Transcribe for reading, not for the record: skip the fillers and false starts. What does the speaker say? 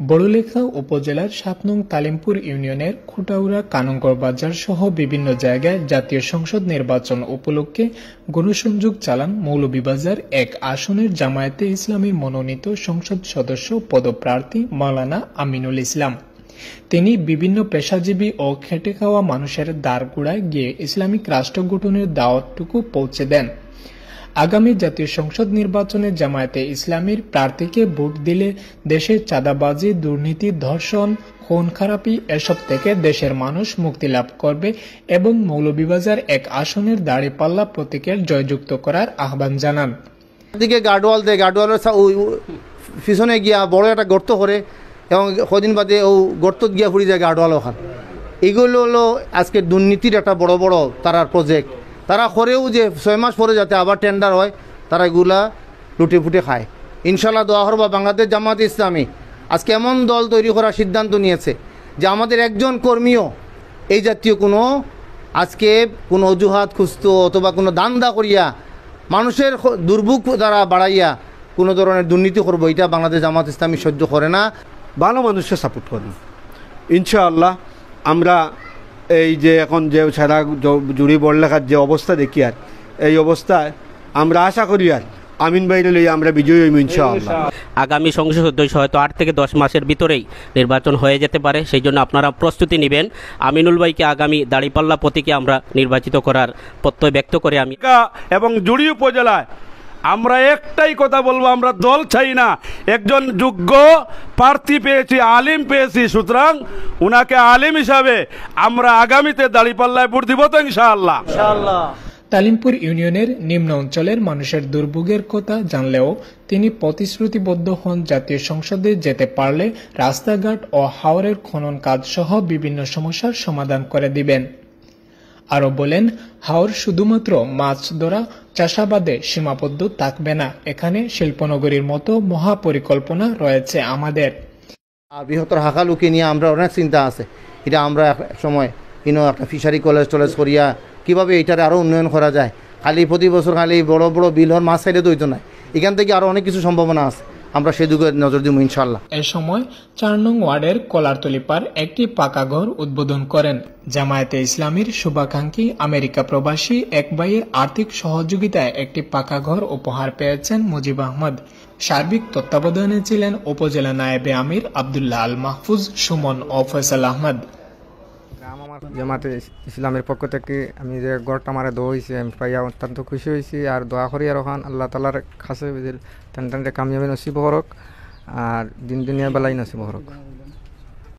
বড়লেখা উপজেলার ৭ নং তালিমপুর ইউনিয়নের খুটাউড়া কানঙ্গর বাজার সহ বিভিন্ন জায়গায় জাতীয় সংসদ নির্বাচন উপলক্ষে গণসংযোগ চালান মৌলভীবাজার ১ আসনের জামায়াতে ইসলামীর মনোনীত সংসদ সদস্য পদপ্রার্থী মাওলানা আমিনুল ইসলাম। তিনি বিভিন্ন পেশাজীবী ও খেটে খাওয়া মানুষের দ্বারগোড়ায় গিয়ে ইসলামিক রাষ্ট্র গঠনের দাওয়াতটুকু পৌঁছে দেন। আগামী জাতীয় সংসদ নির্বাচনে জামায়াতে ইসলামীর প্রার্থীকে ভোট দিলে দেশে চাঁদাবাজি, দুর্নীতি, ধর্ষণ, খুন খারাপি এসব থেকে দেশের মানুষ মুক্তি লাভ করবে এবং মৌলভীবাজার ১ আসনের দাঁড়িপাল্লা প্রতীকের জয়যুক্ত করার আহ্বান জানান। দিকে গার্ডওয়াল দেয়, গার্ডওয়ালের পিছনে গিয়া বড় একটা গর্ত করে এবং কদিন বাদে ও গর্ত গিয়া ফুড়ি যায় গার্ডওয়াল ওখান। এগুলো হলো আজকে দুর্নীতির একটা বড় বড় তারার প্রজেক্ট। তারা করেও যে ৬ মাস পরে যাতে আবার টেন্ডার হয়, তারা এগুলা লুটে ফুটে খায়। ইনশাল্লাহ দোয়া করবা, বাংলাদেশ জামাত ইসলামী আজকে এমন দল তৈরি করার সিদ্ধান্ত নিয়েছে যে আমাদের একজন কর্মীও এই জাতীয় কোনো আজকে কোনো অজুহাত খুঁজত অথবা কোনো দান্দা করিয়া মানুষের দুর্ভোগ দ্বারা বাড়াইয়া কোনো ধরনের দুর্নীতি করবো, এটা বাংলাদেশ জামাত ইসলামী সহ্য করে না। ভালো মানুষকে সাপোর্ট করুন ইনশাআল্লাহ। আমরা এই যে এখন যে সারা জুড়ি বড়লেখার যে অবস্থা দেখি, আর এই অবস্থায় আমরা আশা করি আর আমিন ভাইরে লই আমরা বিজয়ী হইব ইনশাআল্লাহ। আগামী সংসদ সদস্য হয়তো ৮ থেকে ১০ মাসের ভিতরেই নির্বাচন হয়ে যেতে পারে, সেই জন্য আপনারা প্রস্তুতি নেবেন। আমিনুল ভাইকে আগামী দাঁড়িপাল্লা প্রতীকে আমরা নির্বাচিত করার প্রত্যয় ব্যক্ত করে আমি এবং জুড়ি উপজেলায় আমরা একটাই কথা বলবো, আমরা দল চাই না, একজন যোগ্য প্রার্থী পেয়েছি, আলিম পেয়েছি, সুতরাং উনাকে আলিম হিসাবে আমরা আগামীতে দাঁড়িপাল্লায় ভোট দিব তো ইনশাআল্লাহ। তালিমপুর ইউনিয়নের নিম্ন অঞ্চলের মানুষের দুর্ভোগের কথা জানলেও তিনি প্রতিশ্রুতিবদ্ধ হন জাতীয় সংসদে যেতে পারলে রাস্তাঘাট ও হাওরের খনন কাজ সহ বিভিন্ন সমস্যার সমাধান করে দিবেন। আরও বলেন, হাওর শুধুমাত্র মাছ ধরা, চাষাবাদে সীমাবদ্ধ থাকবে না, এখানে শিল্পনগরীর মতো মহাপরিকল্পনা রয়েছে আমাদের। বৃহত্তর হাকালুকে নিয়ে আমরা অনেক চিন্তা আছে, এটা আমরা এক সময় একটা ফিশারি কলেজ করিয়া কীভাবে এইটারে আরও উন্নয়ন করা যায়। খালি প্রতি বছর খালি বড় বড় বিল হওয়ার মাছ সাইডে দইতো না, এখান থেকে আরও অনেক কিছু সম্ভাবনা আছে, আমরা সেদিকে নজর দিব ইনশাল্লাহ। এ সময় ৪ নং ওয়ার্ডের কলারতলি পার একটি পাকা ঘর উদ্বোধন করেন জামায়াতে ইসলামীর শুভাকাঙ্ক্ষী আমেরিকা প্রবাসী এক ভাইয়ের আর্থিক সহযোগিতায় একটি পাকা ঘর উপহার পেয়েছেন মুজিব আহমদ। সার্বিক তত্ত্বাবধানে ছিলেন উপজেলা নায়েবে আমির আব্দুল্লাহ আল মাহফুজ, সুমন ও ফয়সাল আহমদ। জামাতে ইসলামের পক্ষ থেকে আমি যে গড়টা মারে দোয়া হয়েছি, আমি পাইয়া অত্যন্ত খুশি হয়েছি। আর দোয়া করি আর ওখান আল্লাহ তালার কাছে তেন কামিয়াবি নসিব হরক আর দিন দুনিয়া বেলাই নসিব হরক।